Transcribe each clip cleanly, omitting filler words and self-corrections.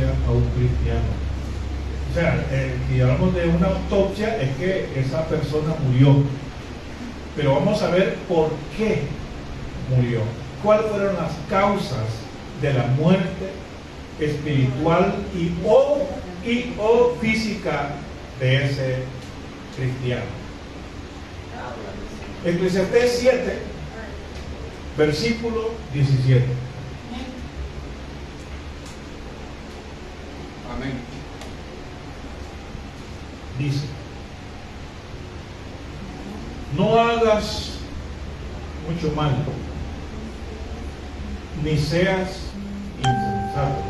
autopsia a un cristiano. O sea, si hablamos de una autopsia es que esa persona murió. Pero vamos a ver por qué murió. ¿Cuáles fueron las causas de la muerte espiritual y o física de ese cristiano? Eclesiastés 7, versículo 17. Amén. Dice: no hagas mucho mal, ni seas insensato.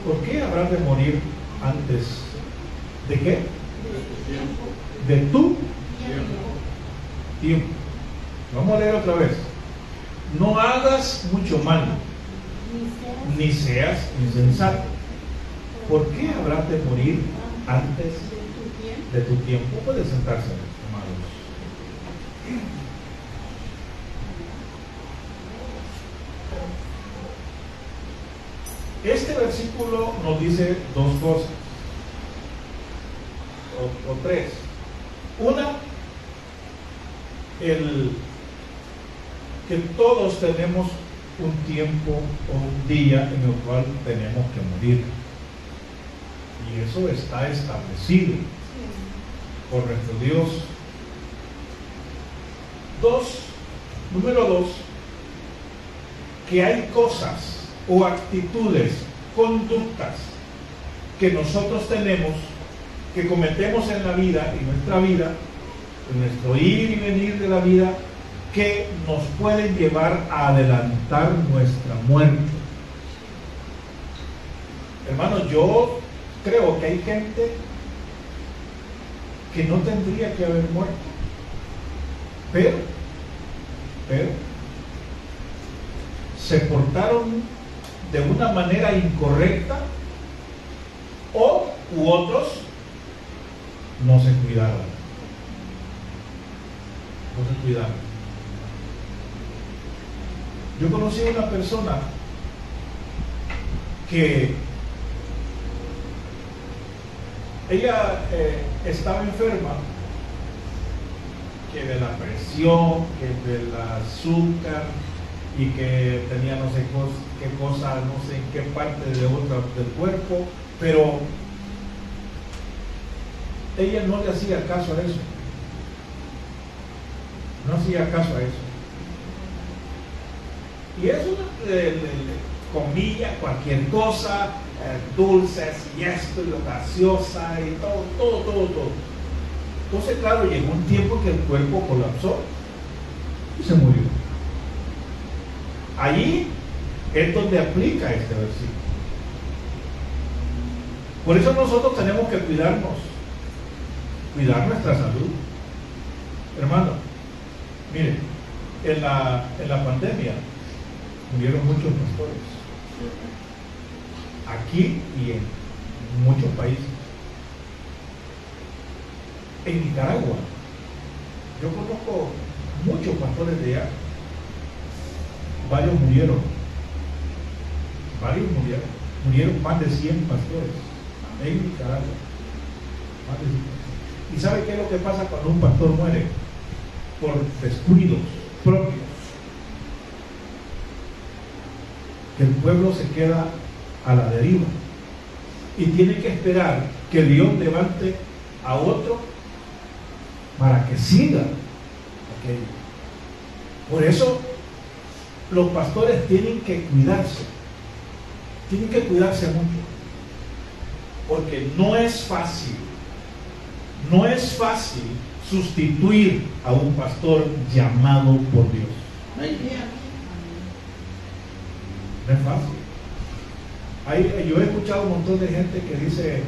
¿Por qué habrás de morir antes de qué? De tu tiempo. Vamos a leer otra vez. No hagas mucho mal, ni seas insensato. ¿Por qué habrás de morir antes de tu tiempo? Puede sentarse, hermanos. Este versículo nos dice dos cosas, o tres. Una, que todos tenemos un tiempo o un día en el cual tenemos que morir. Y eso está establecido por nuestro Dios. Número dos, que hay cosas o actitudes, conductas que nosotros tenemos, que cometemos en la vida, en nuestra vida, en nuestro ir y venir de la vida, que nos pueden llevar a adelantar nuestra muerte. Hermanos, yo creo que hay gente que no tendría que haber muerto, pero se portaron de una manera incorrecta, u otros no se cuidaron. Yo conocí a una persona que ella estaba enferma, que de la presión, que del azúcar, y que tenía no sé qué cosa, no sé en qué parte de otra del cuerpo, pero ella no le hacía caso a eso. No hacía caso a eso. Y eso comía cualquier cosa, dulces y esto, y lo gaseosa y todo. Entonces, claro, llegó un tiempo que el cuerpo colapsó y se murió. Allí es donde aplica este versículo. Por eso nosotros tenemos que cuidarnos, cuidar nuestra salud. Hermano, miren, en la pandemia murieron muchos pastores, aquí y en muchos países. En Nicaragua, yo conozco muchos pastores de allá. Varios murieron. Murieron más de 100 pastores en Nicaragua. Más de 100. ¿Y sabe qué es lo que pasa cuando un pastor muere? Por descuidos propios. Que el pueblo se queda a la deriva y tiene que esperar que Dios levante a otro para que siga aquello. Por eso los pastores tienen que cuidarse mucho, porque no es fácil sustituir a un pastor llamado por Dios. No es fácil. Yo he escuchado un montón de gente que dice,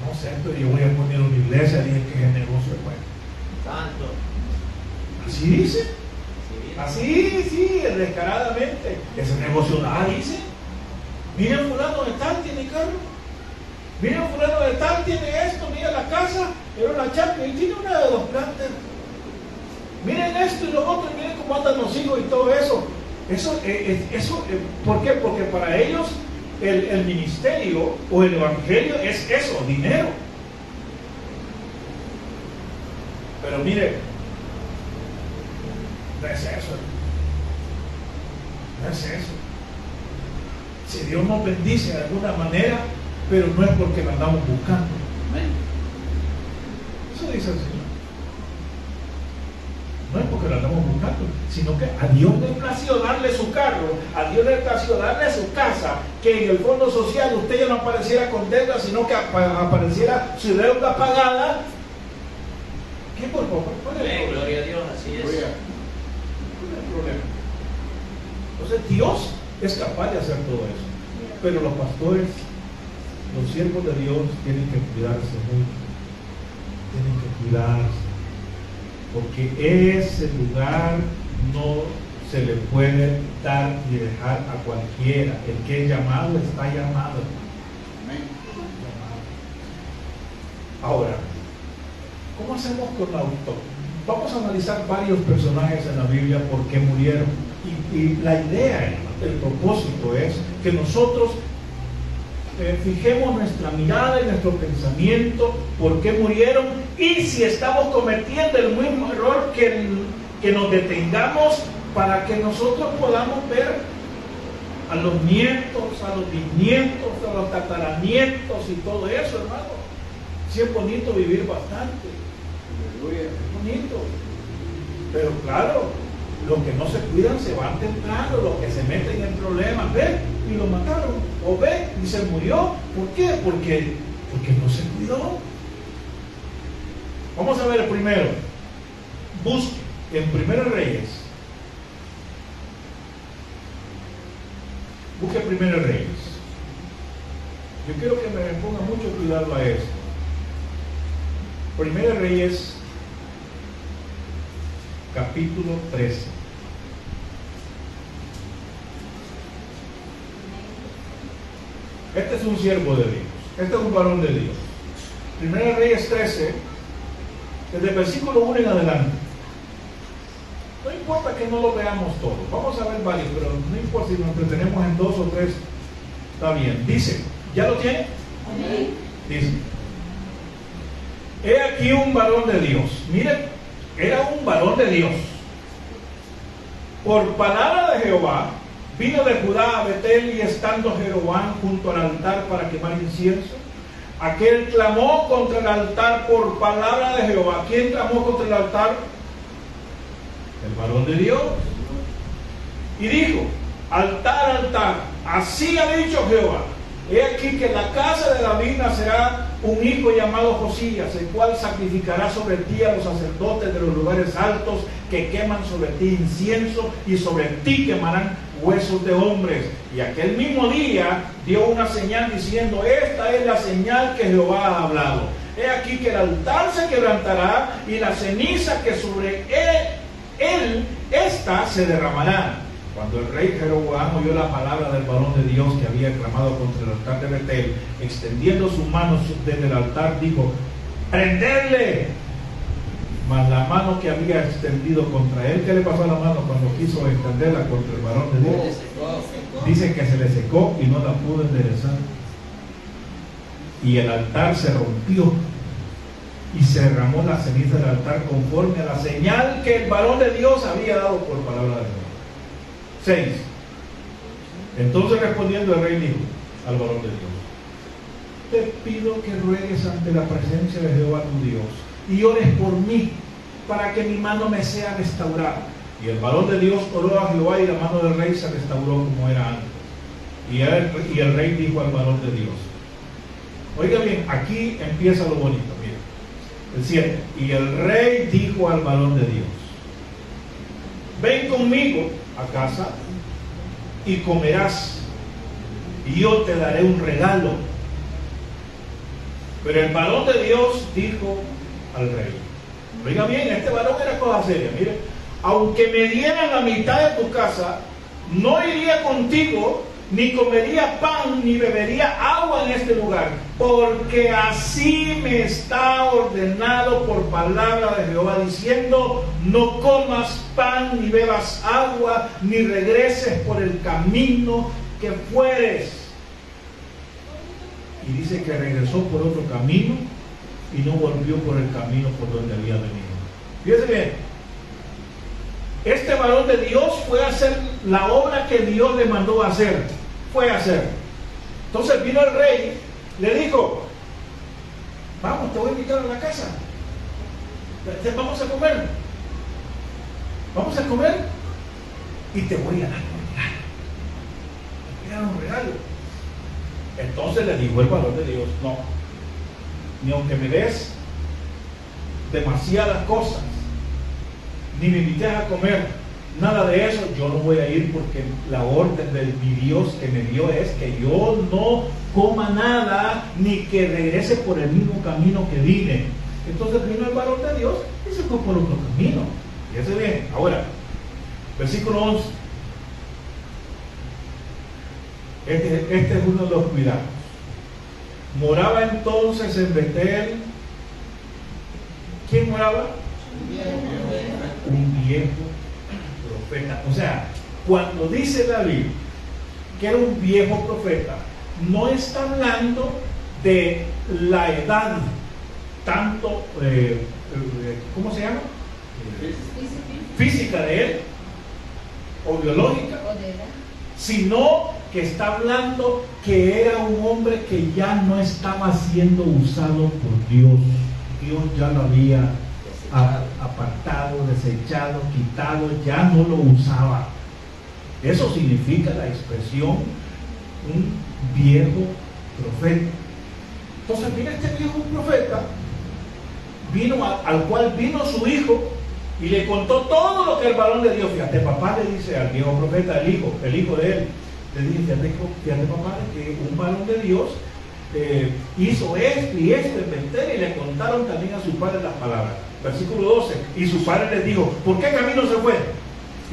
no sé, pero yo voy a poner una iglesia, dije que el negocio es bueno. Santo. Así dice. Así, sí, descaradamente. Ese negocio dice. Miren, fulano de tal tiene carro. Miren, fulano de tal tiene esto. Mira la casa, era una chapa y tiene una de 2 plantas. Miren esto y lo otro, y miren cómo andan los hijos y todo eso. ¿Por qué? Porque para ellos el ministerio o el evangelio es eso, dinero. Pero mire, no es eso. No es eso. Si Dios nos bendice de alguna manera, pero no es porque lo andamos buscando. Amén. Eso dice el Señor. No es porque lo andamos buscando, sino que a Dios le plació darle su carro, a Dios le plació darle su casa, que en el fondo social usted ya no apareciera con deuda, sino que apareciera su deuda pagada. ¿Qué por favor? ¿Cuál es el problema? Gloria a Dios, así es. ¿Cuál es el problema? Entonces Dios es capaz de hacer todo eso, pero los pastores, los siervos de Dios tienen que cuidarse mucho, tienen que cuidarse, porque ese lugar no se le puede dar y dejar a cualquiera. El que es llamado está llamado. Amén. Ahora, ¿cómo hacemos con la autopsia? Vamos a analizar varios personajes en la Biblia por qué murieron. Y la idea, el propósito es que nosotros fijemos nuestra mirada y nuestro pensamiento por qué murieron, y si estamos cometiendo el mismo error, que nos detengamos para que nosotros podamos ver a los nietos, a los bisnietos, a los tataranietos y todo eso, hermano. Sí, es bonito vivir bastante, es bonito, pero claro, los que no se cuidan se van temprano, los que se meten en problemas, ven y lo mataron, o ven y se murió. ¿Por qué? Porque no se cuidó. Vamos a ver el primero. Busque en Primero Reyes. Busque Primero Reyes. Yo quiero que me ponga mucho cuidado a esto. Primero Reyes, capítulo 13. Este es un siervo de Dios. Este es un varón de Dios. Primero Reyes 13, desde el versículo 1 en adelante. No importa que no lo veamos todo. Vamos a ver varios, pero no importa si nos entretenemos en 2 o 3. Está bien. Dice, ¿ya lo tiene? Amén. Dice, he aquí un varón de Dios. Miren, era un varón de Dios. Por palabra de Jehová, vino de Judá a Betel, y estando Jeroboam junto al altar para quemar incienso, aquel clamó contra el altar por palabra de Jehová. ¿Quién clamó contra el altar? El varón de Dios. Y dijo, altar, altar, así ha dicho Jehová, he aquí que en la casa de David nacerá un hijo llamado Josías, el cual sacrificará sobre ti a los sacerdotes de los lugares altos, que queman sobre ti incienso, y sobre ti quemarán huesos de hombres. Y aquel mismo día dio una señal diciendo, esta es la señal que Jehová ha hablado. He aquí que el altar se quebrantará, y la ceniza que sobre él esta se derramará. Cuando el rey Jeroboam oyó la palabra del varón de Dios que había clamado contra el altar de Betel, extendiendo sus manos desde el altar, dijo, ¡prenderle! Mas la mano que había extendido contra él, ¿qué le pasó a la mano cuando quiso extenderla contra el varón de Dios? Dice que se le secó y no la pudo enderezar. Y el altar se rompió, y se derramó la ceniza del altar conforme a la señal que el varón de Dios había dado por palabra de Dios. 6. Entonces respondiendo el rey dijo al varón de Dios, te pido que ruegues ante la presencia de Jehová tu Dios, y ores por mí, para que mi mano me sea restaurada. Y el varón de Dios oró a Jehová, y la mano del rey se restauró como era antes. Y el rey dijo al varón de Dios, oiga bien, aquí empieza lo bonito, mire, el 7. Y el rey dijo al varón de Dios, ven conmigo a casa y comerás, y yo te daré un regalo. Pero el varón de Dios dijo al rey, oiga bien, este varón era cosa seria, mire, aunque me dieran la mitad de tu casa, no iría contigo, ni comería pan, ni bebería agua en este lugar, porque así me está ordenado por palabra de Jehová, diciendo, no comas pan, ni bebas agua, ni regreses por el camino que fueres. y dice que regresó por otro camino y no volvió por el camino por donde había venido. Fíjense bien, este varón de Dios fue a hacer la obra que Dios le mandó a hacer. Fue a hacer. Entonces vino el rey, le dijo: vamos, te voy a invitar a la casa. Vamos a comer. Vamos a comer y te voy a dar un regalo. Te voy a dar un regalo. Entonces le dijo el varón de Dios: no, ni aunque me des demasiadas cosas, ni me invites a comer, nada de eso, yo no voy a ir, porque la orden de mi Dios que me dio es que yo no coma nada, ni que regrese por el mismo camino que vine. Entonces vino el varón de Dios y se fue por otro camino. Fíjense bien. Ahora, versículo 11. Este es uno de los cuidados. Moraba entonces en Betel. ¿Quién moraba? Un viejo profeta. O sea, cuando dice David que era un viejo profeta, no está hablando de la edad, tanto, ¿cómo se llama? Física de él, o biológica, sino que está hablando que era un hombre que ya no estaba siendo usado por Dios. Dios ya lo había apartado, desechado, quitado, ya no lo usaba. Eso significa la expresión un viejo profeta. Entonces mira, este viejo profeta vino al cual vino su hijo y le contó todo lo que el varón de Dios. Fíjate, papá, le dice al viejo profeta, el hijo de él, le dice: fíjate, papá, que un varón de Dios hizo esto y esto en Betel, y le contaron también a su padre las palabras. Versículo 12. Y su padre les dijo: ¿por qué camino se fue?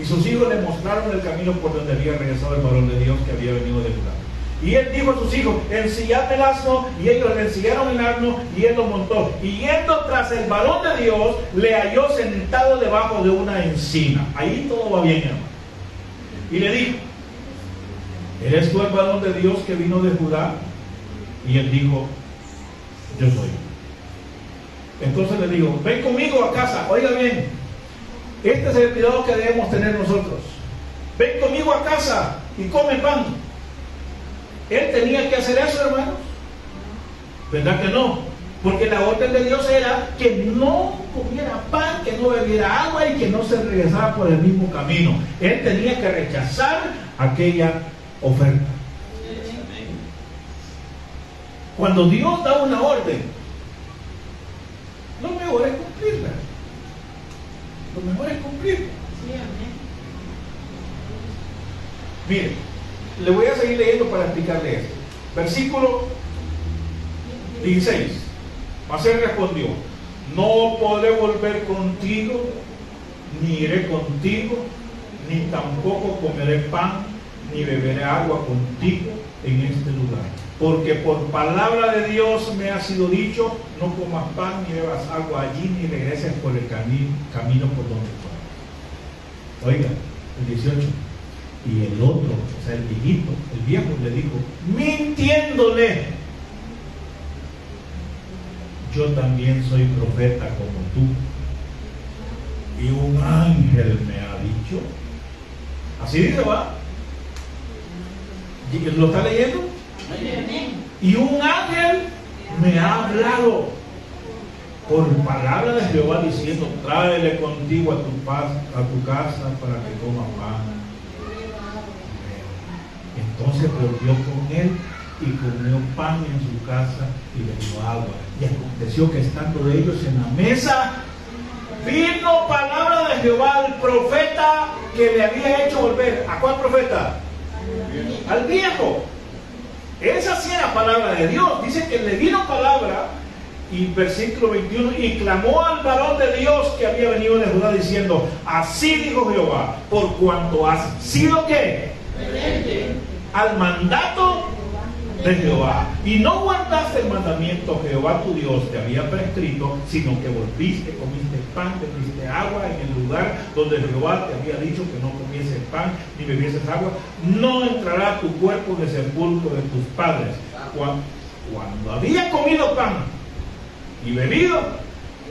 Y sus hijos le mostraron el camino por donde había regresado el varón de Dios que había venido de Judá. Y él dijo a sus hijos: ensillad el asno. Y ellos le ensillaron el asno y él lo montó. Y yendo tras el varón de Dios, le halló sentado debajo de una encina. Ahí todo va bien, hermano. Y le dijo: ¿eres tú el varón de Dios que vino de Judá? Y él dijo: yo soy. Entonces le digo: ven conmigo a casa. Oiga bien, este es el cuidado que debemos tener nosotros. Ven conmigo a casa y come pan. Él tenía que hacer eso, hermanos. ¿Verdad que no? Porque la orden de Dios era que no comiera pan, que no bebiera agua y que no se regresara por el mismo camino. Él tenía que rechazar aquella oferta. Cuando Dios da una orden, lo mejor es cumplirla. Lo mejor es cumplirla. Miren, le voy a seguir leyendo para explicarle esto. Versículo 16. Mas él respondió: no podré volver contigo, ni iré contigo, ni tampoco comeré pan, ni beberé agua contigo en este lugar. Porque por palabra de Dios me ha sido dicho: no comas pan ni bebas agua allí, ni regreses por el camino por donde fueras. Oiga, el 18. Y el otro, o sea, el viejito, el viejo, le dijo, mintiéndole: yo también soy profeta como tú, y un ángel me ha dicho. Así dice, ¿va? ¿Lo está leyendo? Y un ángel me ha hablado por palabra de Jehová diciendo: tráele contigo a tu casa para que coma pan. Entonces volvió con él y comió pan en su casa y bebió agua. Y aconteció que estando ellos en la mesa, vino palabra de Jehová al profeta que le había hecho volver. ¿A cuál profeta? Al viejo. Esa sí era palabra de Dios. Dice que le vino palabra, y versículo 21, y clamó al varón de Dios que había venido de Judá diciendo: así dijo Jehová, por cuanto has sido ¿qué? Al mandato de Jehová, y no guardaste el mandamiento que Jehová tu Dios te había prescrito, sino que volviste, comiste pan, bebiste agua en el lugar donde Jehová te había dicho que no comieses pan ni bebieses agua, no entrará tu cuerpo en el sepulcro de tus padres. cuando había comido pan y bebido,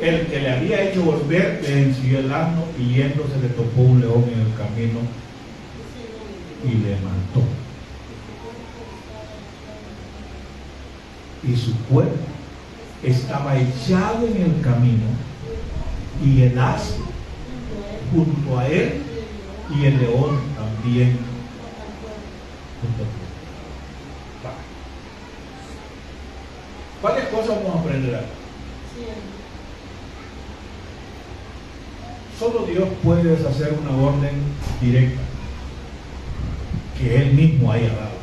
el que le había hecho volver le venció el asno, y yendo se le topó un león en el camino y le mató. Y su cuerpo estaba echado en el camino, y el asno junto a él, y el león también junto a él. ¿Cuáles cosas vamos a aprender aquí? Solo Dios puede deshacer una orden directa que Él mismo haya dado.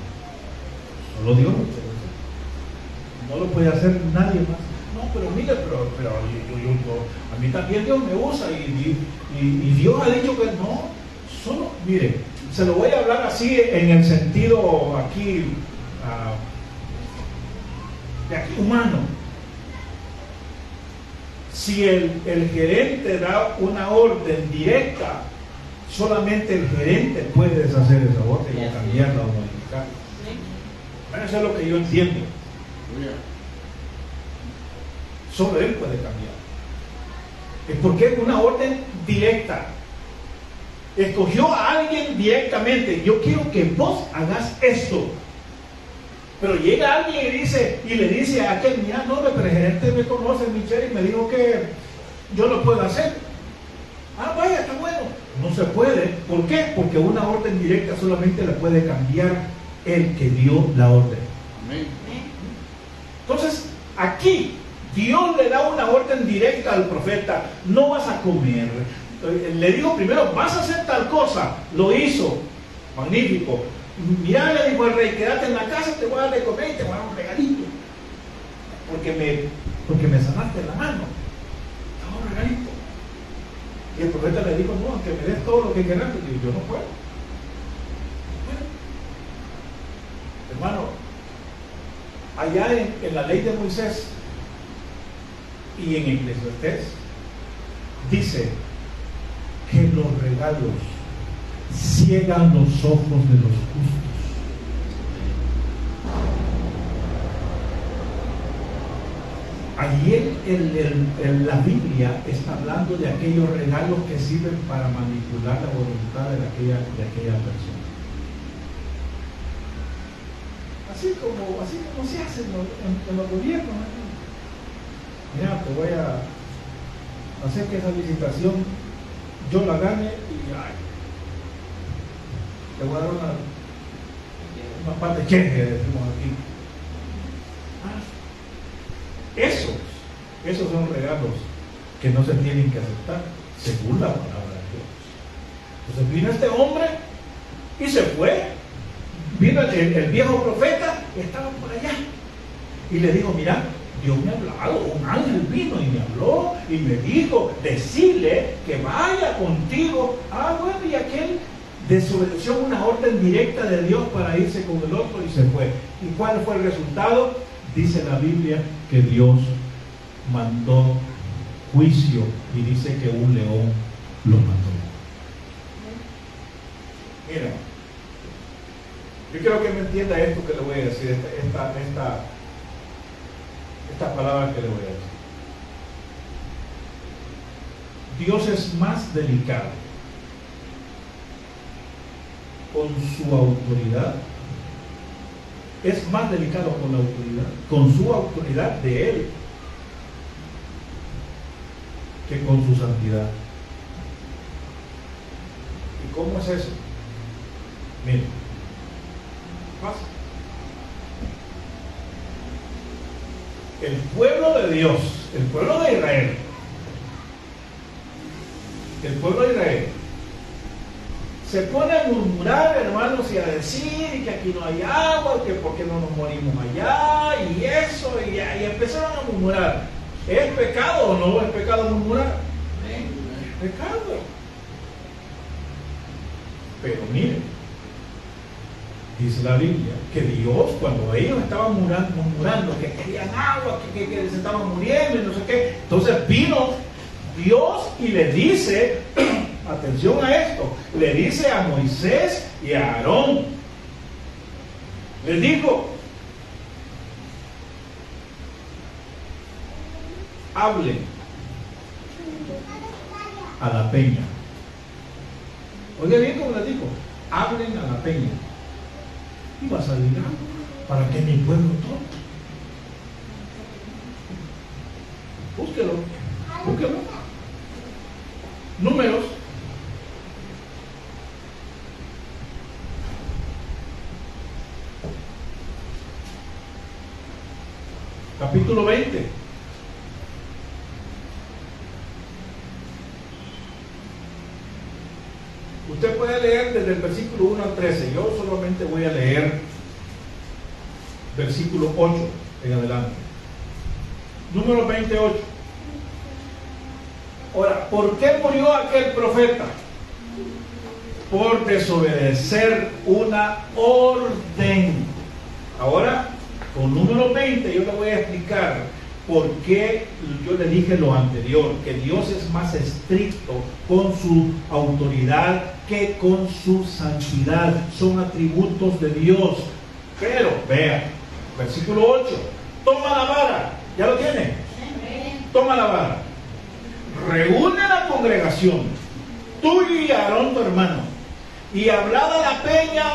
Solo Dios lo puede hacer. No lo puede hacer nadie más. No, pero mire, pero a mí también Dios me usa, y Dios ha dicho que no. Solo, mire, se lo voy a hablar así en el sentido aquí, de aquí humano. Si el gerente da una orden directa, solamente el gerente puede deshacer esa orden y cambiarla o modificarla. Bueno, eso es lo que yo entiendo. Solo él puede cambiar. Es porque es una orden directa. Escogió a alguien directamente. Yo quiero que vos hagas esto. Pero llega alguien y le dice a aquel: mira, no, pero el gerente me conoce, Michelle, y me dijo que yo lo puedo hacer. Ah, vaya, está bueno. No se puede. ¿Por qué? Porque una orden directa solamente la puede cambiar el que dio la orden. Amén. Entonces, aquí Dios le da una orden directa al profeta: no vas a comer. Le dijo primero: vas a hacer tal cosa. Lo hizo. Magnífico. Mirá, le dijo el rey: quédate en la casa, te voy a dar de comer y te voy a dar un regalito. Porque me sanaste la mano. Te voy a dar un regalito. Y el profeta le dijo: no, aunque me des todo lo que quieras. Y yo no puedo. Hermano, allá en la ley de Moisés y en Eclesiastés dice que los regalos ciegan los ojos de los justos. Allí en la Biblia está hablando de aquellos regalos que sirven para manipular la voluntad de aquella persona. Así como se hace en los gobiernos. Mira, te voy a hacer que esa licitación yo la gane y te voy a dar una parte cheque, decimos aquí. Esos son regalos que no se tienen que aceptar según la palabra de Dios. Entonces vino este hombre y se fue. Vino el viejo profeta que estaba por allá y le dijo: mira, Dios me ha hablado, un ángel vino y me habló y me dijo: decirle que vaya contigo. Bueno, y aquel desobedeció una orden directa de Dios para irse con el otro y se fue. ¿Y cuál fue el resultado? Dice la Biblia que Dios mandó juicio y dice que un león lo mató. Mira, yo quiero que me entienda esto que le voy a decir, esta palabra que le voy a decir. Dios es más delicado con su autoridad. Es más delicado con la autoridad, con su autoridad de Él, que con su santidad. ¿Y cómo es eso? Mira, pasa. El pueblo de Dios, el pueblo de Israel, se pone a murmurar, hermanos, y a decir que aquí no hay agua, que por qué no nos morimos allá, y eso, y empezaron a murmurar. ¿Es pecado o no es pecado murmurar? Es pecado. Pero miren, dice la Biblia que Dios, cuando ellos estaban murmurando que querían agua, que se estaban muriendo y no sé qué, entonces vino Dios y le dice, atención a esto, le dice a Moisés y a Aarón, les dijo: hablen a la peña. Oiga bien como les digo, hablen a la peña. Y va a salir algo para que mi pueblo todo. Búsquelo, búsquelo. Números. Capítulo 20. Usted puede leer desde el versículo 1 al 13. Yo solamente voy a leer versículo 8 en adelante. Número 28. Ahora, ¿por qué murió aquel profeta? Por desobedecer una orden. Ahora, con número 20 yo le voy a explicar por qué yo le dije lo anterior, que Dios es más estricto con su autoridad que con su santidad. Son atributos de Dios. Pero, vea, versículo 8, toma la vara, ¿ya lo tiene? Toma la vara, reúne la congregación, tú y Aarón tu hermano, y hablad a la peña.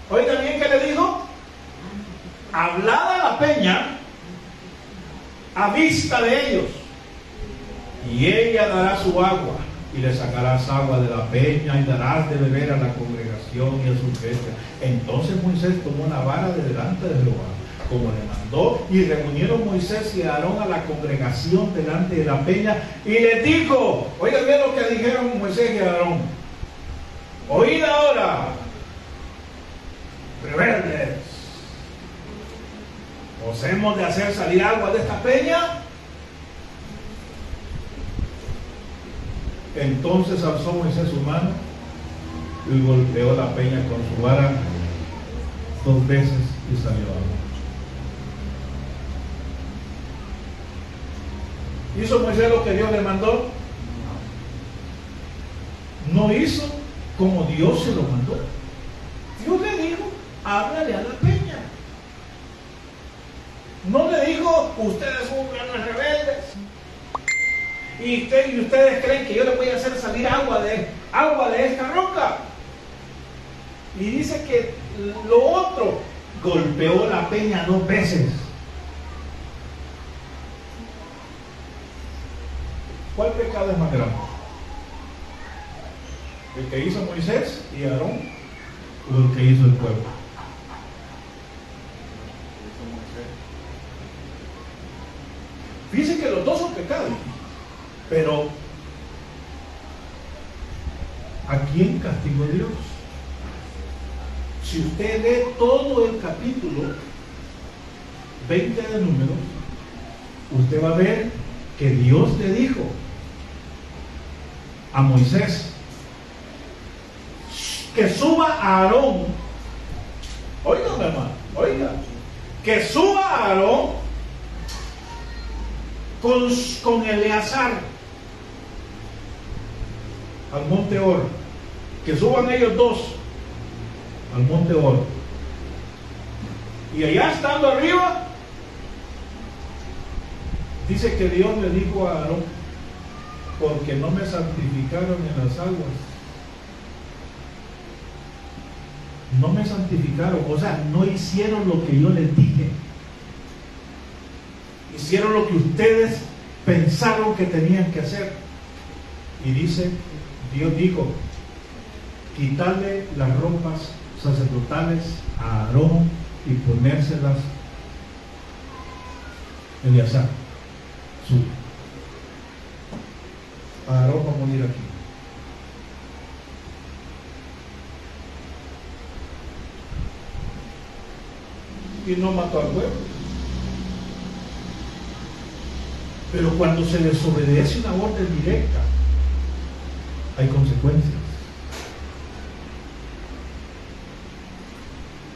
Oiga bien que le digo, hablad a la peña a vista de ellos, y ella dará su agua, y le sacarás agua de la peña, y darás de beber a la congregación y a sus bestias. Entonces Moisés tomó una vara de delante de Jehová, como le mandó, y reunieron Moisés y Aarón a la congregación delante de la peña, y les dijo, oiga bien lo que dijeron Moisés y Aarón: oíd ahora, rebeldes, ¿os hemos de hacer salir agua de esta peña? Entonces alzó Moisés su mano y golpeó la peña con su vara 2 veces y salió agua. ¿Hizo Moisés lo que Dios le mandó? No hizo como Dios se lo mandó. Dios le dijo, háblale a la peña. No le dijo, ustedes son grandes rebeldes, y ustedes creen que yo le voy a hacer salir agua de esta roca. Y dice que lo otro, golpeó la peña 2 veces. ¿Cuál pecado es más grande? ¿El que hizo Moisés y Aarón o el que hizo el pueblo? Fíjense que los dos son pecados, pero ¿a quién castigó Dios? Si usted lee todo el capítulo 20 de Números, usted va a ver que Dios le dijo a Moisés que suba a Aarón. Oiga, hermano, oiga, que suba a Aarón con Eleazar al monte Or, que suban ellos dos al monte Or, y allá estando arriba dice que Dios le dijo a Aarón: porque no me santificaron en las aguas. No me santificaron, o sea, no hicieron lo que yo les dije. Hicieron lo que ustedes pensaron que tenían que hacer. Y dice, Dios dijo, quitarle las ropas sacerdotales a Aarón y ponérselas en Eleazar. Aarón va a morir aquí. Y no mató al pueblo. Pero cuando se desobedece una orden directa, hay consecuencias.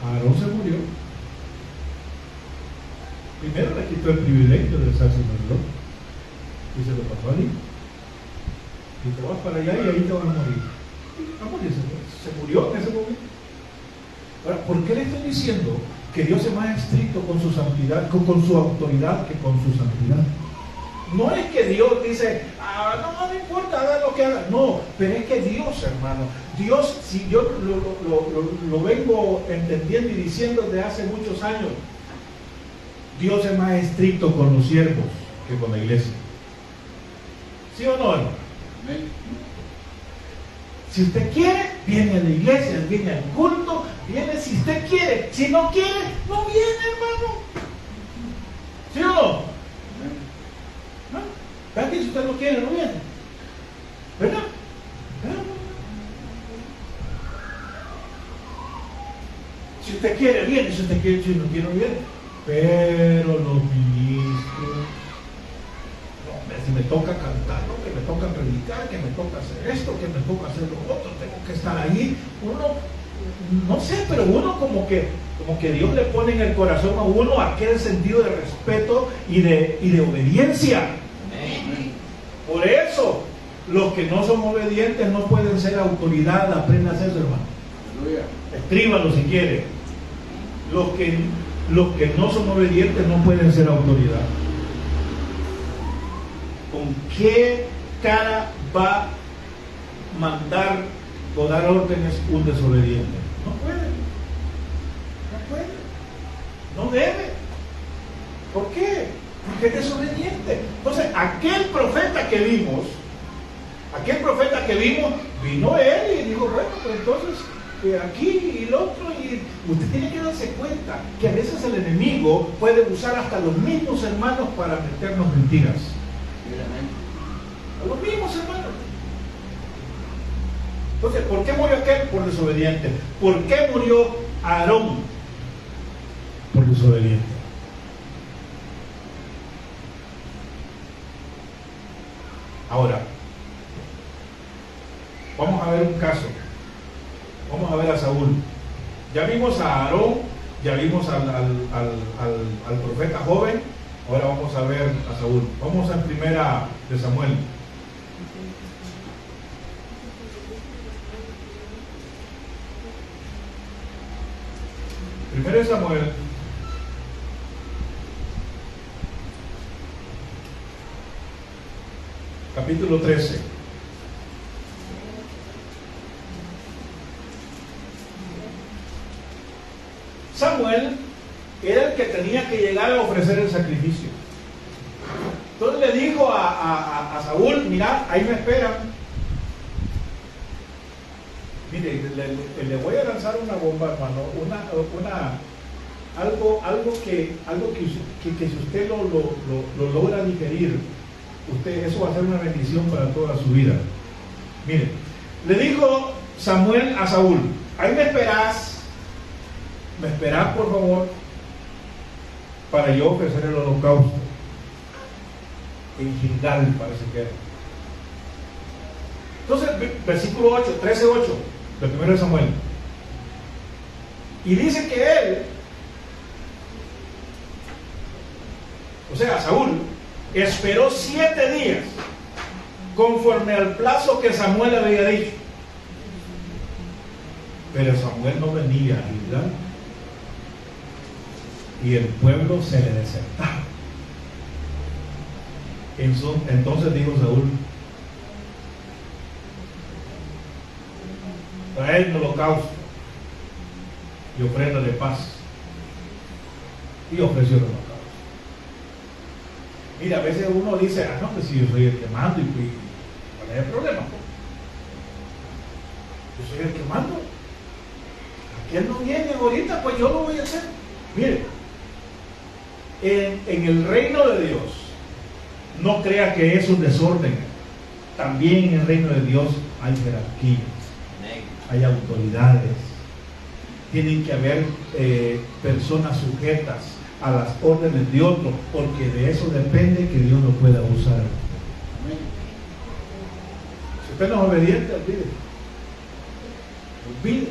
Aarón se murió. Primero le quitó el privilegio de ser sacerdote y se lo pasó a él. Y te vas para allá y ahí te van a morir. Se murió en ese momento. Ahora, ¿por qué le estoy diciendo que Dios es más estricto con su santidad, con su autoridad, que con su santidad? No es que Dios dice, no importa, haga lo que haga. No, pero es que Dios, hermano, Dios, si yo lo vengo entendiendo y diciendo desde hace muchos años, Dios es más estricto con los siervos que con la iglesia. ¿Sí o no, hermano? Si usted quiere, viene a la iglesia, viene al culto, viene si usted quiere. Si no quiere, no viene, hermano. ¿Sí o no? ¿No? ¿Verdad que si usted no quiere, no viene? ¿Verdad? ¿Verdad? Si usted quiere, viene. Si usted quiere, si no quiere, no viene. Pero los ministros, si me toca cantar, ¿no? Que me toca predicar, que me toca hacer esto, que me toca hacer lo otro, tengo que estar ahí. Uno, no sé, pero uno como que Dios le pone en el corazón a uno aquel sentido de respeto y de obediencia. Amén. Por eso, los que no son obedientes no pueden ser autoridad. Aprendan a eso, hermano. Escríbanlo si quiere. Los que no son obedientes no pueden ser autoridad. ¿Con qué cara va a mandar o dar órdenes un desobediente? No puede. No debe. ¿Por qué? Porque es desobediente. Entonces, aquel profeta que vimos, vino él y dijo, bueno, pues entonces aquí y el otro, y usted tiene que darse cuenta que a veces el enemigo puede usar hasta los mismos hermanos para meternos mentiras. A los mismos hermanos. Entonces, ¿por qué murió aquel? Por desobediente. ¿Por qué murió Aarón? Por desobediente. Ahora, vamos a ver un caso. Vamos a ver a Saúl. Ya vimos a Aarón, ya vimos al profeta joven. Ahora vamos a ver a Saúl. Vamos a primera de Samuel. Primero de Samuel. Capítulo 13. Samuel era el que tenía que llegar a ofrecer el sacrificio. Entonces le dijo a Saúl, mira, ahí me esperan. Mire, le voy a lanzar una bomba, hermano, algo que si usted lo logra digerir, eso va a ser una bendición para toda su vida. Mire, le dijo Samuel a Saúl, ahí me esperas por favor, para yo ofrecer el holocausto en Gilgal, parece que era. Entonces, versículo 8, 13:8 del primero de Samuel, y dice que él, o sea, Saúl esperó 7 días conforme al plazo que Samuel había dicho, pero Samuel no venía a Gilgal y el pueblo se le desertaba. Entonces dijo Saúl, traed un holocausto y ofrenda de paz. Y ofreció el holocausto. Mira, a veces uno dice, no, pues si yo soy el que mando, ¿cuál es el problema? Yo soy el que mando. Aquel no viene ahorita, pues yo lo voy a hacer. Mire, en el reino de Dios, no crea que es un desorden. También en el reino de Dios hay jerarquía, hay autoridades, tienen que haber personas sujetas a las órdenes de otro, porque de eso depende que Dios lo pueda usar. Si usted no es obediente, olvide.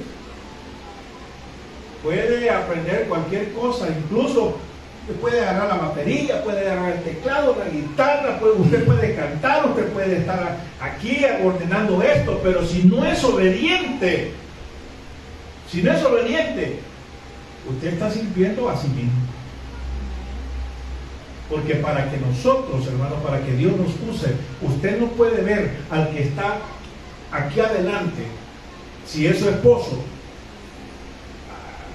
Puede aprender cualquier cosa, incluso puede agarrar la batería, puede agarrar el teclado, la guitarra, usted puede cantar, usted puede estar aquí ordenando esto, pero si no es obediente, usted está sirviendo a sí mismo. Porque para que nosotros, hermanos, para que Dios nos use, usted no puede ver al que está aquí adelante, si es su esposo.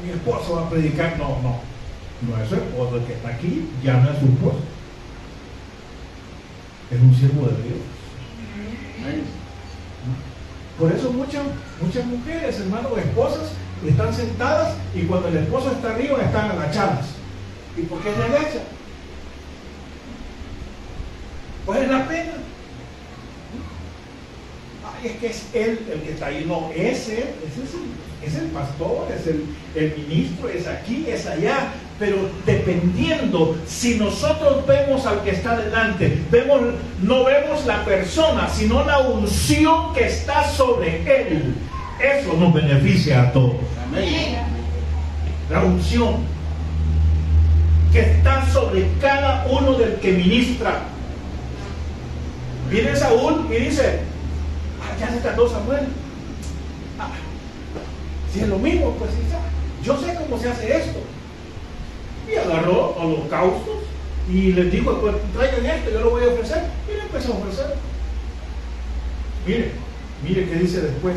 Mi esposo va a predicar. No es su esposo. El que está aquí ya no es su esposo. Es un siervo de Dios. Por eso muchas mujeres, hermanos, esposas, están sentadas y cuando el esposo está arriba están agachadas. ¿Y por qué se agachan? Pues es la pena. Ay, es que es él el que está ahí. No, es él, es el pastor, es el ministro, es aquí, es allá. Pero dependiendo, si nosotros vemos al que está delante, no vemos la persona, sino la unción que está sobre él. Eso nos beneficia a todos. Amén. La unción que está sobre cada uno del que ministra. Viene Saúl y dice: ya se trató Samuel. Si es lo mismo, pues yo sé cómo se hace esto. Y agarró holocaustos y les dijo: pues traigan esto, yo lo voy a ofrecer. Y le empezó a ofrecer. Mire qué dice después.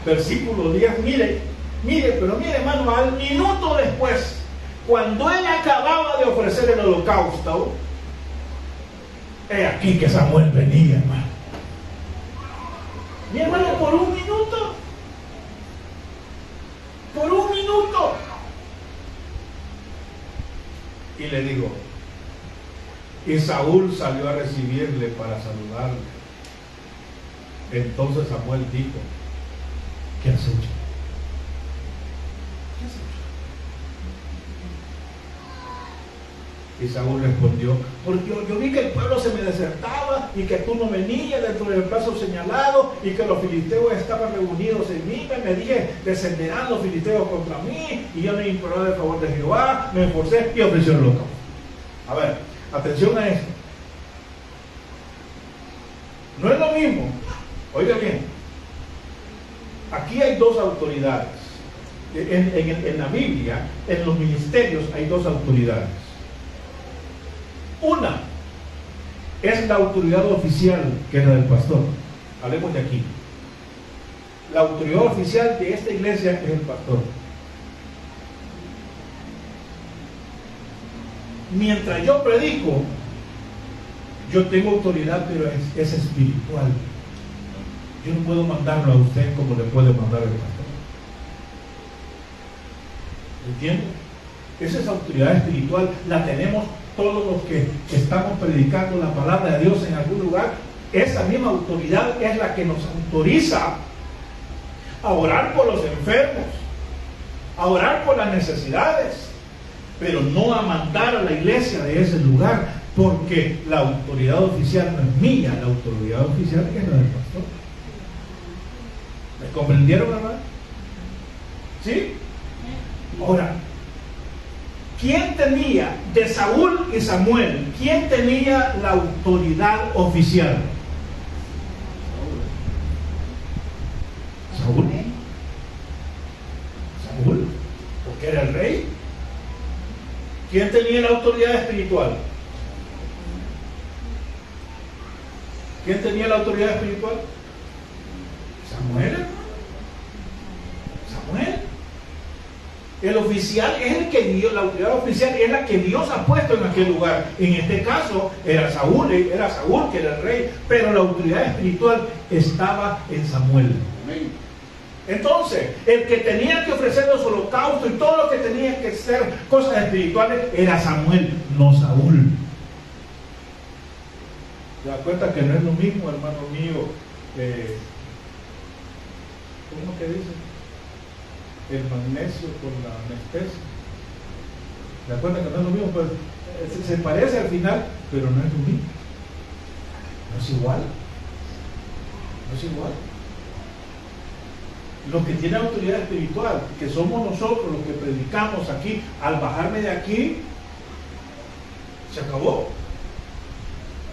Versículo 10, mire, pero mire, hermano, al minuto después, cuando él acababa de ofrecer el holocausto, he aquí que Samuel venía, hermano. Mi hermano, por un minuto. Y le digo, y Saúl salió a recibirle para saludarle. Entonces Samuel dijo: ¿qué has hecho? ¿Qué has hecho? Y Saúl respondió: porque yo vi que el pueblo se me desertaba y que tú no venías dentro del plazo señalado y que los filisteos estaban reunidos en mí. Me dije: descenderán los filisteos contra mí. Y yo me imploré el favor de Jehová, me esforcé y ofrecí el holocausto. A ver, atención a esto. No es lo mismo. Oiga bien, aquí hay dos autoridades. En la Biblia, en los ministerios, hay dos autoridades. Una es la autoridad oficial, que es la del pastor. Hablemos de aquí. La autoridad oficial de esta iglesia es el pastor. Mientras yo predico, yo tengo autoridad, pero es espiritual. Yo no puedo mandarlo a usted como le puede mandar el pastor. ¿Entiende? Esa es autoridad espiritual. La tenemos todos los que estamos predicando la palabra de Dios en algún lugar. Esa misma autoridad es la que nos autoriza a orar por los enfermos, a orar por las necesidades, pero no a mandar a la iglesia de ese lugar, porque la autoridad oficial no es mía, la autoridad oficial es la del pastor. ¿Me comprendieron, hermano? ¿Sí? Ahora, ¿quién tenía de Saúl y Samuel? ¿Quién tenía la autoridad oficial? Saúl. Saúl, porque era el rey. ¿Quién tenía la autoridad espiritual? ¿Quién tenía la autoridad espiritual? Samuel, hermano. Samuel. El oficial es el que Dios, la autoridad oficial es la que Dios ha puesto en aquel lugar. En este caso era Saúl que era el rey, pero la autoridad espiritual estaba en Samuel. Amén. Entonces, el que tenía que ofrecer los holocaustos y todo lo que tenía que ser cosas espirituales era Samuel, no Saúl. ¿Se da cuenta que no es lo mismo, hermano mío? ¿Cómo que dice? El magnesio con la anestesia. ¿Se da cuenta que no es lo mismo? Pues se parece al final, pero no es lo mismo. No es igual. No es igual. Los que tienen autoridad espiritual, que somos nosotros los que predicamos aquí, al bajarme de aquí, se acabó.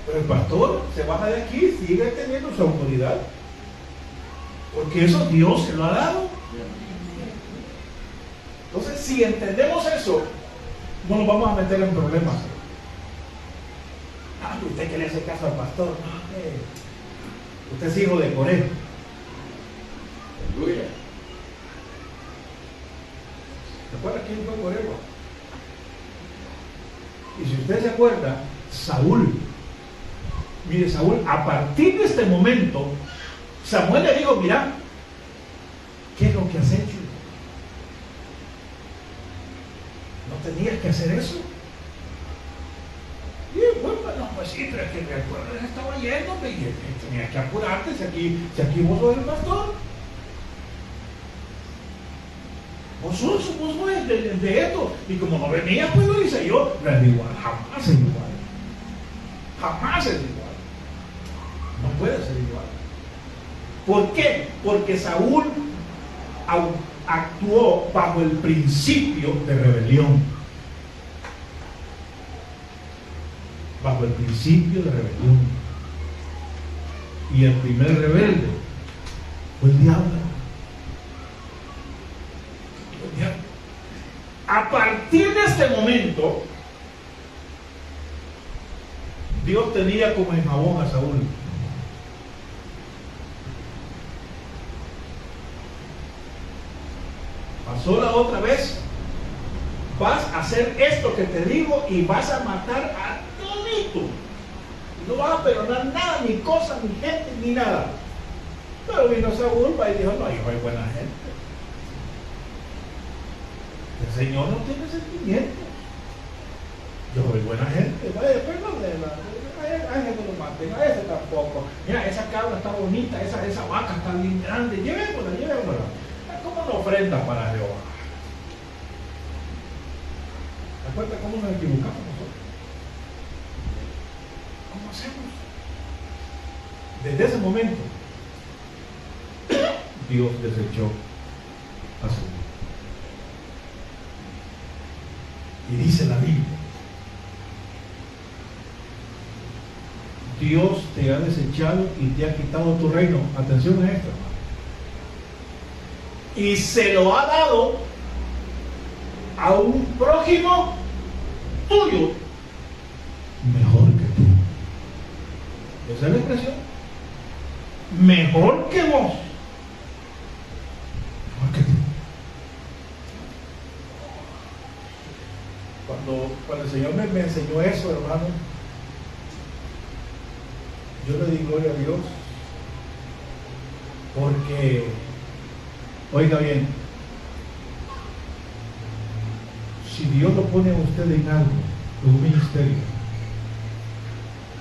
Pero el pastor se baja de aquí y sigue teniendo su autoridad. Porque eso Dios se lo ha dado. Entonces, si entendemos eso, No nos vamos a meter en problemas. Ah, usted que le hace caso al pastor. No, usted es hijo de Coré. Aleluya. ¿Se acuerda quién fue Coré? Y si usted se acuerda, Saúl. Mire, Saúl, a partir de este momento, Samuel le dijo, mira, ¿qué es lo que has hecho? ¿No tenías que hacer eso? Y bueno, pues sí, pero es que el pueblo se estaba yendo, y tenías que apurarte si aquí vos sos el pastor. Vos sos de esto. Y como no venía, pues lo hice yo. No es igual, jamás es igual. Jamás es igual. No puede ser igual. ¿Por qué? Porque Saúl actuó bajo el principio de rebelión. Bajo el principio de rebelión. Y el primer rebelde fue el diablo. A partir de este momento, Dios tenía como en jabón a Saúl. Pasó la otra vez. Vas a hacer esto que te digo y vas a matar a todito. No vas a perdonar nada, ni cosa, ni gente, ni nada. Pero vino Saúl y dijo, no, yo soy buena gente. El Señor no tiene sentimientos. Yo soy buena gente. Vaya, perdónela. A ese no lo maten, a ese tampoco. Mira, esa cabra está bonita, esa vaca está bien grande. Llévenla. ¿Cómo no ofrenda para Jehová? ¿Te acuerdas cómo nos equivocamos nosotros? ¿Cómo hacemos? Desde ese momento, Dios desechó a Saúl. Y dice la Biblia, Dios te ha desechado y te ha quitado tu reino. Atención a esto, hermano. Y se lo ha dado a un prójimo tuyo mejor que tú. Esa es la expresión. Mejor que vos. Mejor que tú. Cuando el Señor me enseñó eso, hermano, yo le di gloria a Dios, porque, oiga bien, si Dios lo pone a usted en algo, en un ministerio,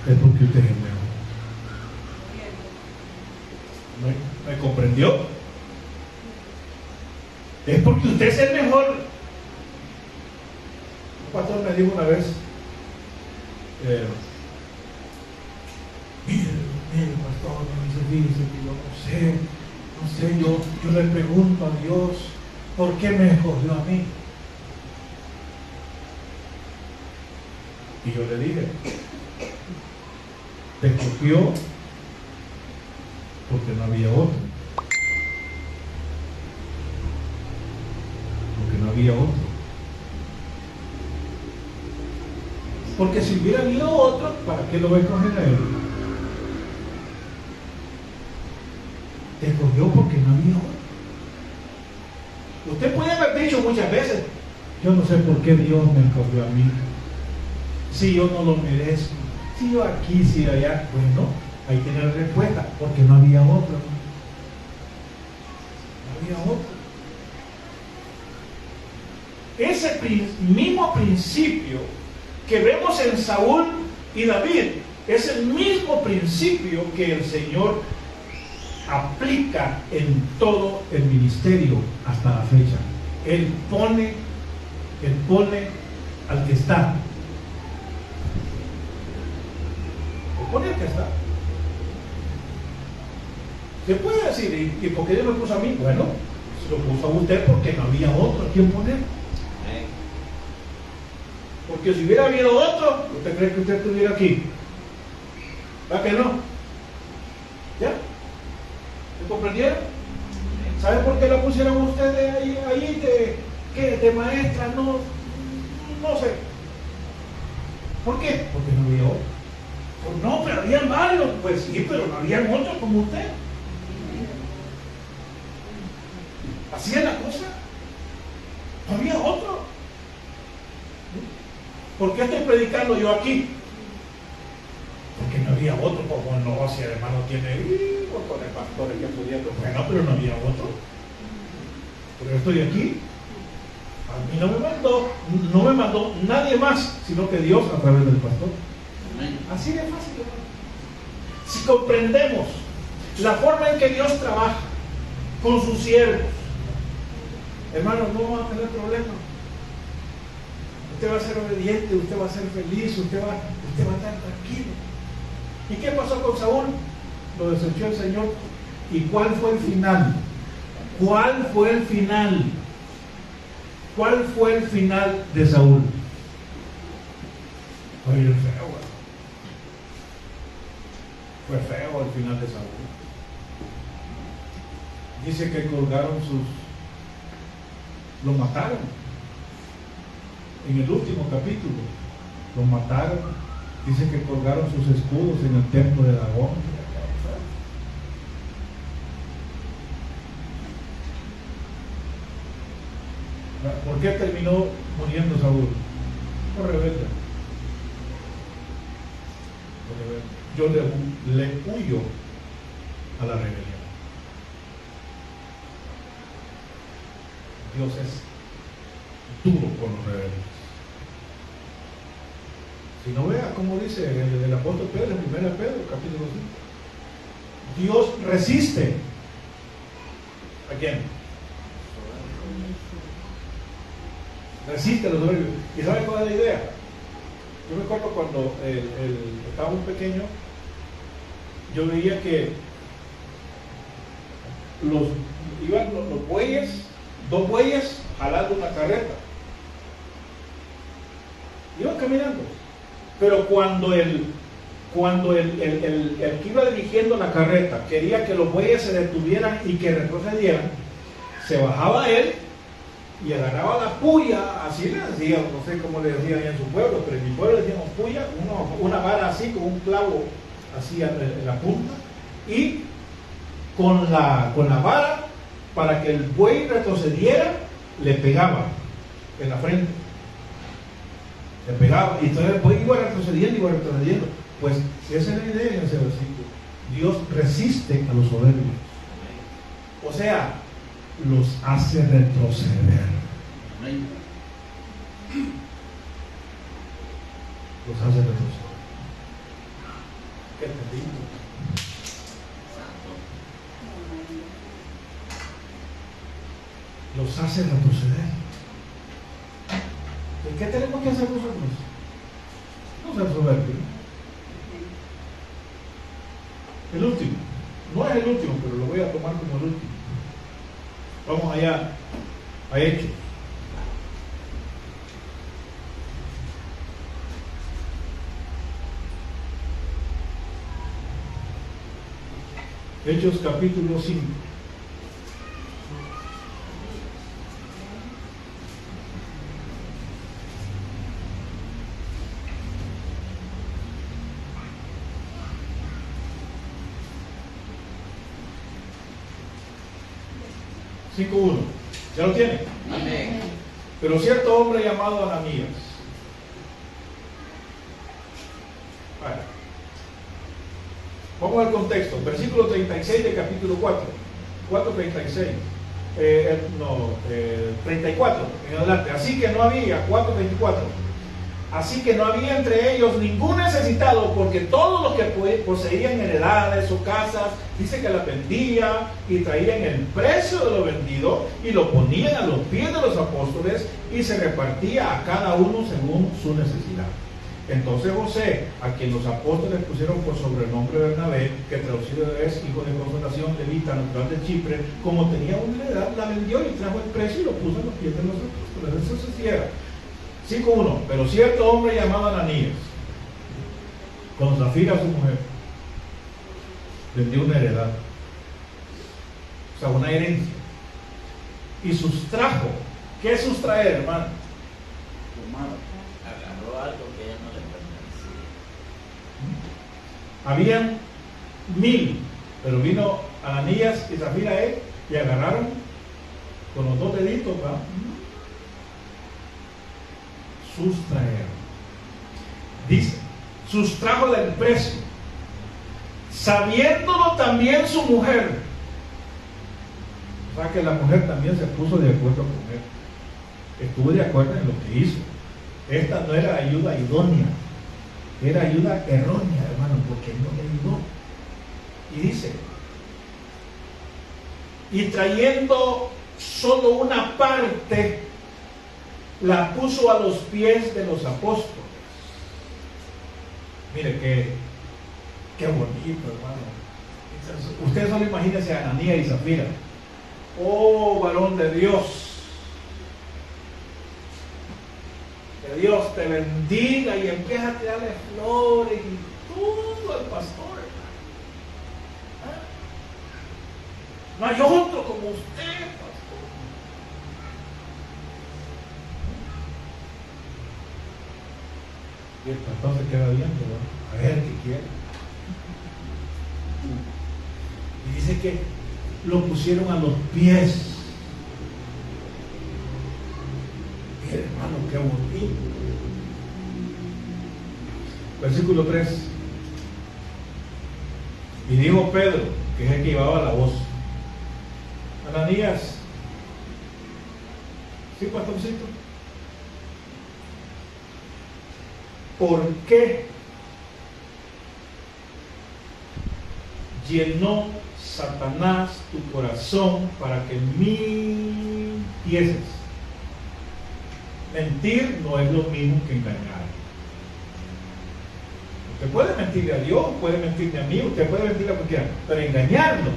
es porque usted es el mejor. ¿Me comprendió? Es porque usted es el mejor. Un pastor me dijo una vez, mire pastor, me dice que no sé, yo le pregunto a Dios, ¿por qué me escogió a mí? Y yo le dije, te escogió porque no había otro. Porque no había otro. Porque si hubiera habido otro, ¿para qué lo va a escoger a él? Te escogió porque no había otro. Usted puede haber dicho muchas veces, yo no sé por qué Dios me escogió a mí. Si yo no lo merezco, si yo aquí, si yo allá. Bueno, ahí tiene la respuesta, porque no había otro. No había otro. Ese mismo principio que vemos en Saúl y David es el mismo principio que el Señor aplica en todo el ministerio hasta la fecha. Él pone al que está. Él pone al que está. Se puede decir, ¿y por qué Dios me puso a mí? Bueno, se lo puso a usted porque no había otro a quien poner. Porque si hubiera habido otro, ¿usted cree que usted estuviera aquí? ¿Va que no? ¿Ya? ¿Se comprendieron? ¿Sabe por qué la pusieron ustedes ahí de maestra? No No sé. ¿Por qué? Porque no había otro. Pues no, pero habían varios. Pues sí, pero no habían otros como usted. Así es la cosa. No había otro. ¿Por qué estoy predicando yo aquí? Porque no había otro. Como no, si el hermano tiene con el pastor que pudiera. Bueno, pero no había otro. Por eso estoy aquí. A mí no me mandó nadie más, sino que Dios a través del pastor. Así de fácil, hermano. Si comprendemos la forma en que Dios trabaja con sus siervos, hermano, no vamos a tener problemas. Usted va a ser obediente, usted va a ser feliz, usted va a estar tranquilo. ¿Y qué pasó con Saúl? Lo desechó el Señor. ¿Y cuál fue el final? ¿Cuál fue el final? ¿Cuál fue el final de Saúl? Fue feo, ¿verdad? Fue feo el final de Saúl. Dice que colgaron lo mataron. En el último capítulo, lo mataron. Dice que colgaron sus escudos en el templo de Dagón. ¿Por qué terminó muriendo Saúl? Por rebelde. Yo le huyo a la rebelión. Dios es duro con los rebeldes. Si no vea como dice el apóstol Pedro en 1 Pedro capítulo 5, Dios resiste. ¿A quién? Resiste a los soberbios. ¿Y saben cuál es la idea? Yo me acuerdo cuando estaba muy pequeño, yo veía que iban los bueyes, 2 bueyes jalando una carreta. Iban caminando. Pero cuando el que iba dirigiendo la carreta quería que los bueyes se detuvieran y que retrocedieran, se bajaba él y agarraba la puya, así le decían, no sé cómo le decían en su pueblo, pero en mi pueblo le decíamos puya, una vara así con un clavo así en la punta, y con la vara, para que el buey retrocediera, le pegaba en la frente. Le pegaba, y entonces el buey iba retrocediendo. Pues esa es la idea en ese versículo. Dios resiste a los soberbios. O sea, los hace retroceder. Los hace retroceder. ¿Qué te digo? Los hace retroceder. ¿Y qué tenemos que hacer nosotros? No ser soberbios. El último. No es el último, pero lo voy a tomar como el último. Vamos allá a Hechos. Hechos capítulo 5. (5:1) ¿Ya lo tiene? Amén. Pero cierto hombre llamado Ananías. Vale. Vamos al contexto. Versículo 36 de capítulo 4. 4:36. 34 en adelante. Así que no había, 4:24. Así que no había entre ellos ningún necesitado, porque todos los que poseían heredades o casas, dice que las vendían y traían el precio de lo vendido y lo ponían a los pies de los apóstoles y se repartía a cada uno según su necesidad. Entonces José, a quien los apóstoles pusieron por sobrenombre Bernabé, que traducido es hijo de consolación, levita, natural de Chipre, como tenía una heredad, la vendió y trajo el precio y lo puso a los pies de los apóstoles. Eso se cierra. 5:1. Pero cierto hombre llamado Ananías, con Zafira su mujer, vendió una heredad, o sea, una herencia, y sustrajo. ¿Qué es sustraer, hermano? Habían 1000, pero vino Ananías y Zafira y agarraron con los 2 deditos, ¿verdad? Sustrajeron. Dice, sustrajo del precio, sabiéndolo también su mujer. O sea que la mujer también se puso de acuerdo con él. Estuvo de acuerdo en lo que hizo. Esta no era ayuda idónea, era ayuda errónea, hermano, porque no le ayudó. Y dice, y trayendo solo una parte, la puso a los pies de los apóstoles. Mire qué bonito, hermano. Usted solo imagínese a Ananías y Zafira. Oh, varón de Dios, que Dios te bendiga, y empieza a tirarle flores y todo al pastor, hermano. No hay otro como usted, pastor. Y el pastor se queda viendo, ¿no? A ver qué quiere. Y dice que lo pusieron a los pies. Y hermano, qué bonito. Versículo 3. Y dijo Pedro, que es el que llevaba la voz: Ananías, ¿sí, pastorcito? ¿Por qué llenó Satanás tu corazón para que mintieses? Mentir no es lo mismo que engañar. Usted puede mentirle a Dios, puede mentirle a mí, usted puede mentirle a cualquiera, pero engañarlo,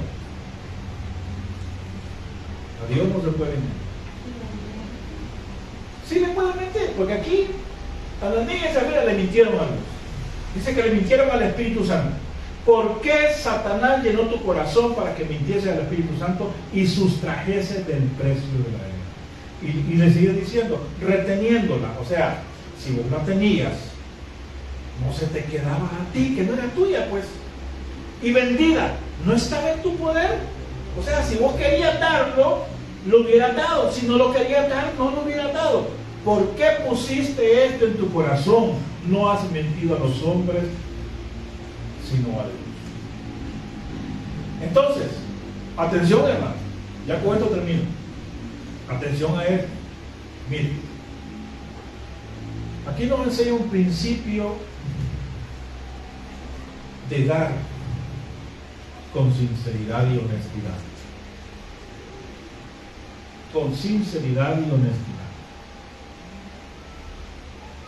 a Dios no se puede engañar. Sí le puede mentir, porque aquí a las niñas le mintieron a Dios. Dice que le mintieron al Espíritu Santo. ¿Por qué Satanás llenó tu corazón para que mintiese al Espíritu Santo y sustrajese del precio de la heredad? Y le sigue diciendo, reteniéndola. O sea, si vos la tenías, no se te quedaba a ti, que no era tuya, pues. Y vendida, no estaba en tu poder. O sea, si vos querías darlo, lo hubieras dado. Si no lo querías dar, no lo hubieras dado. ¿Por qué pusiste esto en tu corazón? No has mentido a los hombres, sino a Dios. Entonces, atención, hermano, ya con esto termino. Atención a esto. Mire, aquí nos enseña un principio de dar con sinceridad y honestidad. Con sinceridad y honestidad.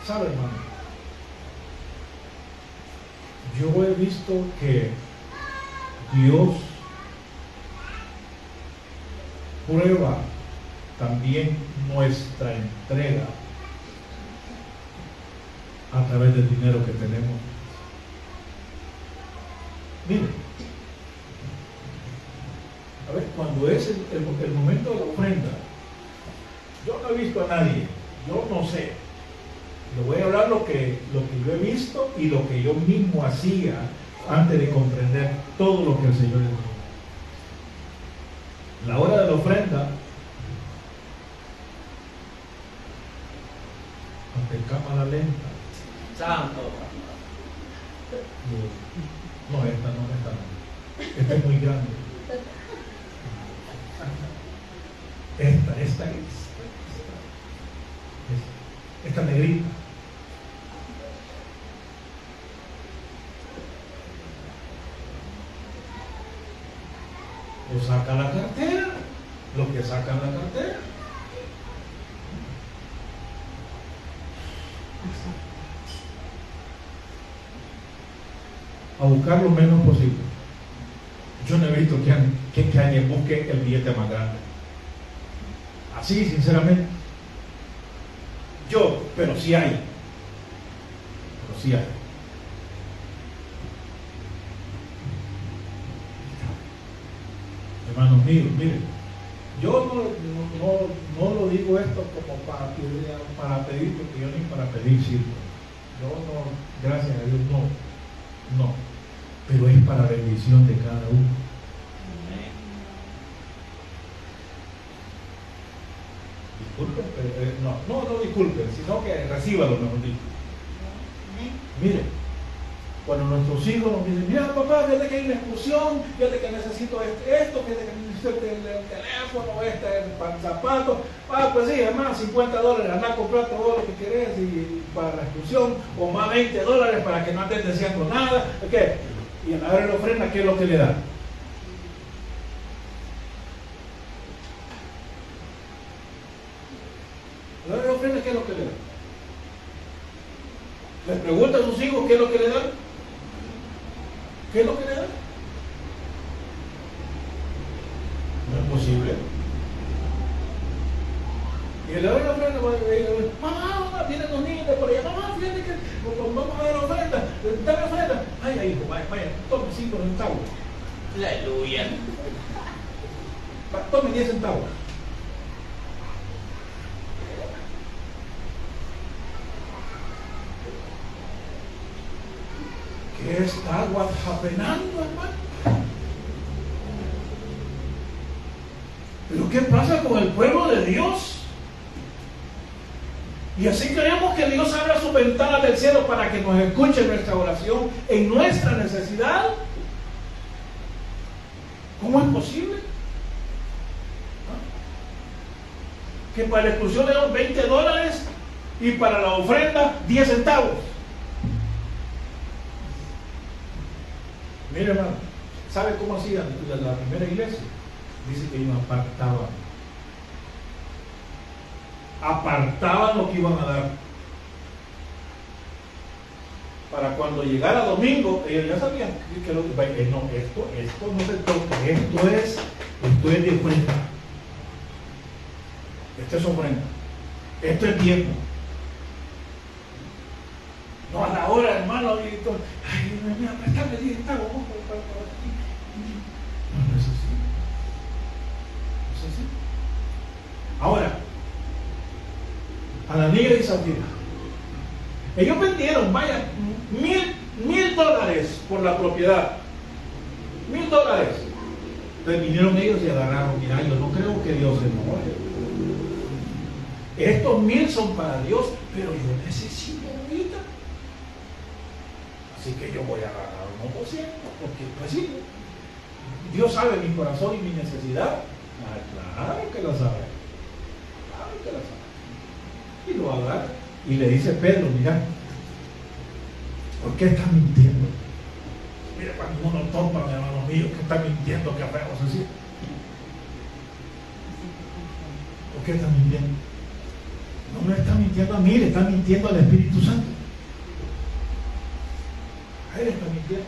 ¿Sabe, hermano? Yo he visto que Dios prueba también nuestra entrega a través del dinero que tenemos. Mire, a ver, cuando es el momento de la ofrenda, yo no he visto a nadie, yo no sé. Le voy a hablar lo que yo he visto y lo que yo mismo hacía antes de comprender todo lo que el Señor le dio. La hora de la ofrenda, ante cámara lenta. Santo. No, esta no. Esta es muy grande. Esta negrita. O saca la cartera, lo que saca la cartera. A buscar lo menos posible. Yo no he visto que alguien busque el billete más grande. Así, sinceramente. Pero sí hay. Pero sí hay. Hermanos míos, miren, yo no lo digo esto como para pedir, porque yo ni para pedir sirvo. Yo no, gracias a Dios, no. pero es para bendición de cada uno. Disculpen, no disculpen, sino que recíbalo, mejor dicho. Mire, cuando nuestros hijos nos dicen, mira papá, fíjate que hay una excursión, fíjate que necesito esto, fíjate que necesito el teléfono, el zapato, pues sí, además $50, anda a comprar todo lo que querés y para la excursión, o más $20 para que no andes deseando nada, ¿qué? Y a la hora de la ofrenda, ¿qué es lo que le da? A la hora de la ofrenda, ¿qué es lo que le da? Les pregunta a sus hijos qué es lo que le dan. ¿Qué es lo que le dan? No es posible. Y le doy la ofrenda, mamá, vienen los niños por allá, mamá, fíjate que vamos a dar la ofrenda, dame ofrenda. Ay, hijo, vaya, tome 5 centavos. Aleluya. Tome 10 centavos. ¿Qué está whatsappenando, hermano? ¿Pero qué pasa con el pueblo de Dios? Y así queremos que Dios abra su ventana del cielo para que nos escuche nuestra oración en nuestra necesidad. ¿Cómo es posible? Que para la excursión le dan $20 y para la ofrenda 10 centavos. Mire, hermano, ¿sabe cómo hacían la primera iglesia? Dice que ellos apartaban lo que iban a dar. Para cuando llegara domingo, ellos ya sabían que no, esto no se toca, esto es de ofrenda. Esto es ofrenda. Esto es tiempo. No, a la hora, hermano, y todo, ay, mira, préstame 10 centavos, no es así. No es así. Ahora, Ananías y Zafira, ellos vendieron, vaya, $1,000 por la propiedad. $1,000. Entonces vinieron ellos y agarraron, mira, yo no creo que Dios se enoje. Estos 1,000 son para Dios, pero yo necesito ahorita. Así que yo voy a agarrar un 1%, porque pues sí, Dios sabe mi corazón y mi necesidad. Claro que lo sabe. Claro que lo sabe. Y lo agarra. Y le dice Pedro, mira, ¿por qué estás mintiendo? Mira, cuando uno topa, mi hermano mío, que está mintiendo, que hacemos así. ¿Por qué estás mintiendo? No me está mintiendo a mí, le está mintiendo al Espíritu Santo. A él está mintiendo.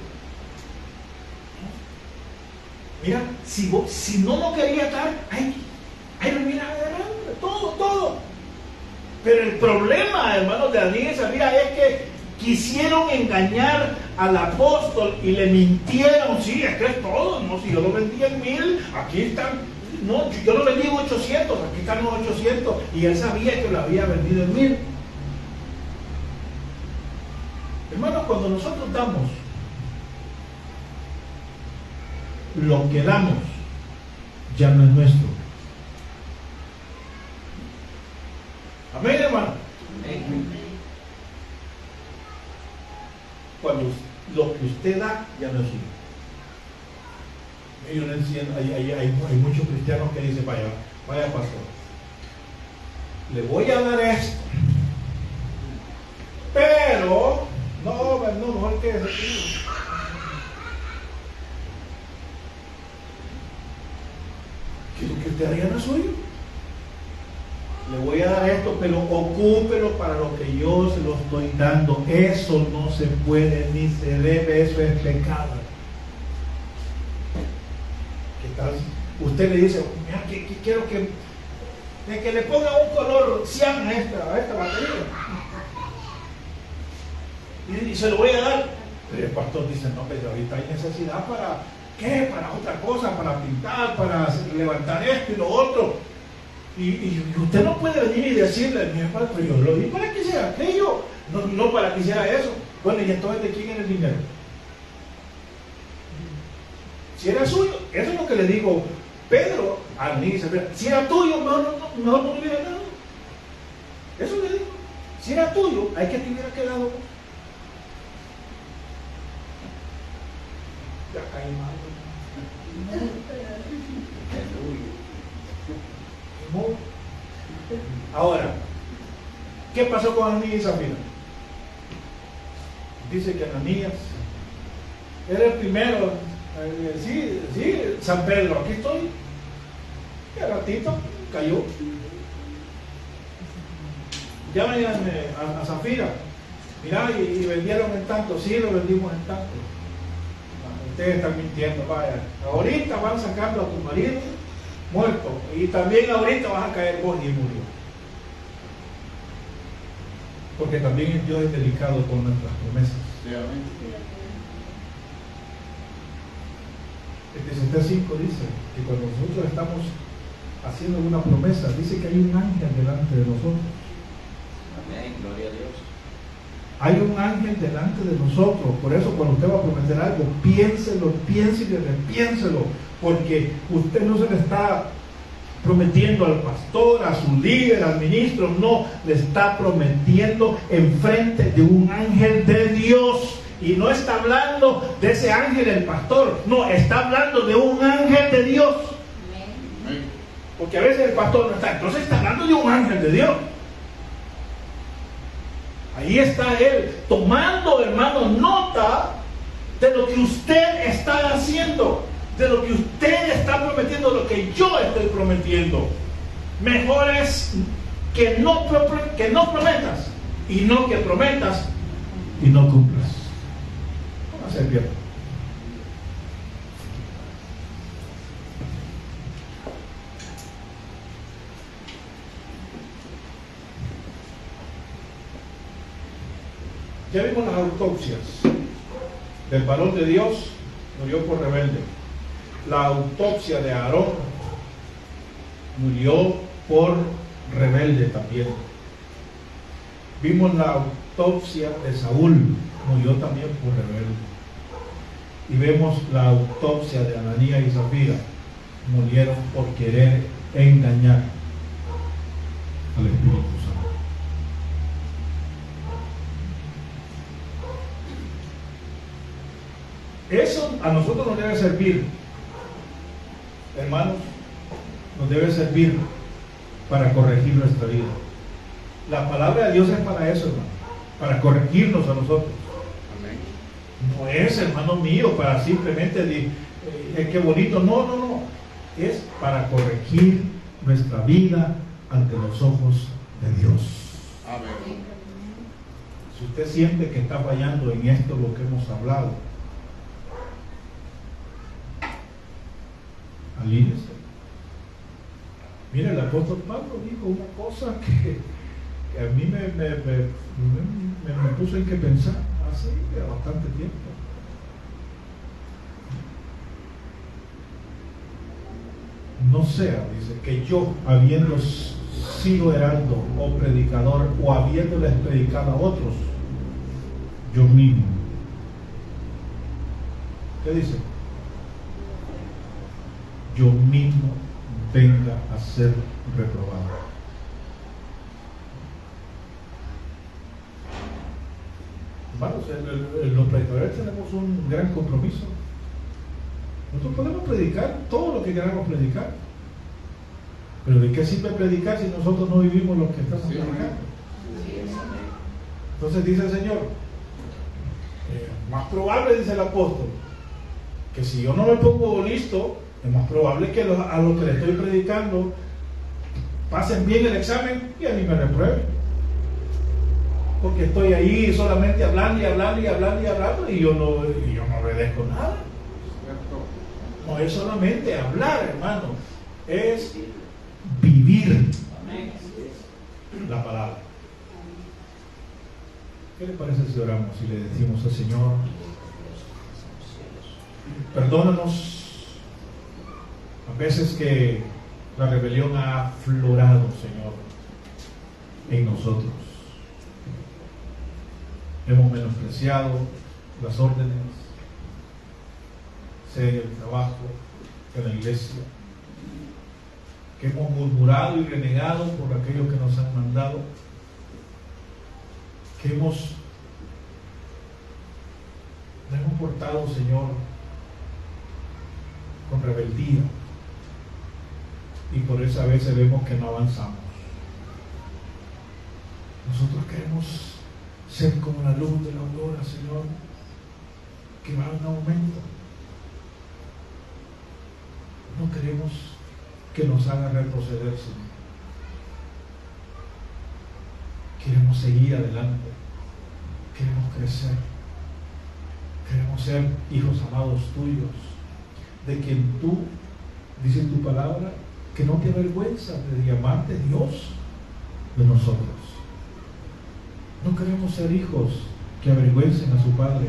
Mira, si no lo quería dar, ahí lo mira adelante, todo. Pero el problema, hermanos de Ananías y Zafira, es que quisieron engañar al apóstol y le mintieron. Sí, esto es todo. No, si yo lo vendí en 1,000, aquí están. No, yo lo vendí en 800, aquí están los 800. Y él sabía que lo había vendido en 1,000. Hermanos, cuando nosotros damos lo que damos, ya no es nuestro. Amén, hermano. Amén. Cuando lo que usted da, ya no es suyo. Yo no entiendo, hay muchos cristianos que dicen, vaya pastor, le voy a dar esto, pero no, mejor que ese. Que lo que usted haría no es suyo. Le voy a dar esto, pero ocúpelo para lo que yo se lo estoy dando. Eso no se puede ni se debe, eso es pecado. ¿Qué tal? Usted le dice, mira, que quiero que le ponga un color cian a esta batería. Y se lo voy a dar. Pero el pastor dice, no, pero ahorita hay necesidad para ¿qué? Para otra cosa, para pintar, para levantar esto y lo otro. Y usted no puede venir y decirle, mi hermano, pero yo lo di para que sea aquello, no para que sea eso. Bueno, y entonces, ¿de quién es el dinero? Si era suyo, eso es lo que le digo Pedro a Ananías y Zafira. Si era tuyo, mejor no le hubiera dado. Eso le digo. Si era tuyo, hay que te hubiera quedado. Ya caí mal. Ahora, ¿qué pasó con Ananías y Zafira? Dice que Ananías era el primero. Sí, San Pedro, aquí estoy. Y al ratito cayó. Llaman a Zafira. Mirá, y vendieron en tanto. Sí, lo vendimos en tanto. Ustedes están mintiendo, vaya. Ahorita van sacando a tu marido muerto. Y también ahorita vas a caer vos y murió. Porque también Dios es delicado con nuestras promesas. El 5 dice que cuando nosotros estamos haciendo una promesa, dice que hay un ángel delante de nosotros. Amén, gloria a Dios. Hay un ángel delante de nosotros. Por eso cuando usted va a prometer algo, piénselo y repiénselo, porque usted no se le está prometiendo al pastor, a su líder, al ministro, no, le está prometiendo enfrente de un ángel de Dios. Y no está hablando de ese ángel el pastor, no, está hablando de un ángel de Dios. Porque a veces el pastor no está, entonces está hablando de un ángel de Dios. Ahí está él tomando, hermano, nota de lo que usted está haciendo, de lo que usted está prometiendo, lo que yo estoy prometiendo. Mejor es que no prometas y no que prometas y no cumplas. Vamos a hacer bien. Ya vimos las autopsias del varón de Dios, murió por rebelde. La autopsia de Aarón murió por rebelde también. Vimos la autopsia de Saúl, murió también por rebelde. Y vemos la autopsia de Ananías y Zafira, murieron por querer engañar al Espíritu Santo. Eso a nosotros nos debe servir, hermanos, nos debe servir para corregir nuestra vida. La palabra de Dios es para eso, hermano, para corregirnos a nosotros. Amén. No es, hermano mío, para simplemente decir, qué bonito, no, es para corregir nuestra vida ante los ojos de Dios. Amén. Si usted siente que está fallando en esto, lo que hemos hablado, alíñese. Mira, el apóstol Pablo dijo una cosa que a mí me puso en que pensar hace bastante tiempo. No sea, dice, que yo, habiendo sido heraldo o predicador, o habiéndoles predicado a otros, yo mismo. ¿Qué dice? Yo mismo venga a ser reprobado. Hermanos, los predicadores tenemos un gran compromiso. Nosotros podemos predicar todo lo que queramos predicar, pero ¿de qué sirve predicar si nosotros no vivimos lo que estamos predicando? Entonces dice el Señor, más probable, dice el apóstol, que si yo no me pongo listo, es más probable que a los que le estoy predicando pasen bien el examen y a mí me reprueben. Porque estoy ahí solamente hablando y yo no obedezco nada. No es solamente hablar, hermano, es vivir la palabra. ¿Qué le parece si oramos y le decimos al Señor, perdónanos a veces que la rebelión ha aflorado, Señor, en nosotros? Hemos menospreciado las órdenes, sea en el trabajo, en la iglesia, que hemos murmurado y renegado por aquello que nos han mandado, que nos hemos portado, Señor, con rebeldía, y por eso a veces vemos que no avanzamos. Nosotros queremos ser como la luz de la aurora, Señor, que va en aumento. No queremos que nos haga retroceder, Señor. Queremos seguir adelante. Queremos crecer. Queremos ser hijos amados tuyos, de quien tú, dice en tu palabra, que no te avergüenza de llamarte Dios de nosotros. No queremos ser hijos que avergüencen a su padre.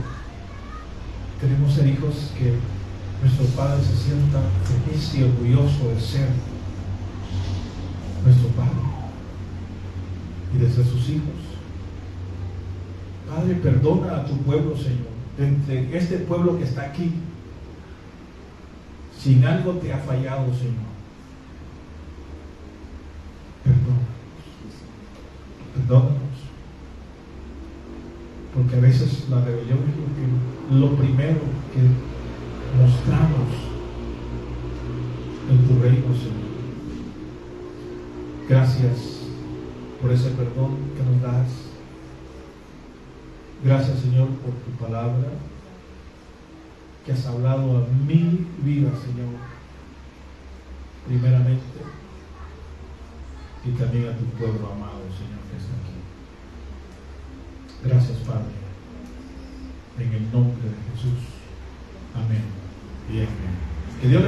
Queremos ser hijos que nuestro padre se sienta feliz y orgulloso de ser nuestro padre y de ser sus hijos. Padre, perdona a tu pueblo, Señor, de este pueblo que está aquí. Si en algo te ha fallado, Señor, perdónanos, porque a veces la rebelión es lo primero que mostramos en tu reino, Señor. Gracias por ese perdón que nos das. Gracias, Señor, por tu palabra, que has hablado a mi vida, Señor, primeramente, y también a tu pueblo amado, Señor, que está aquí. Gracias, Padre, en el nombre de Jesús. Amén y amén. Que Dios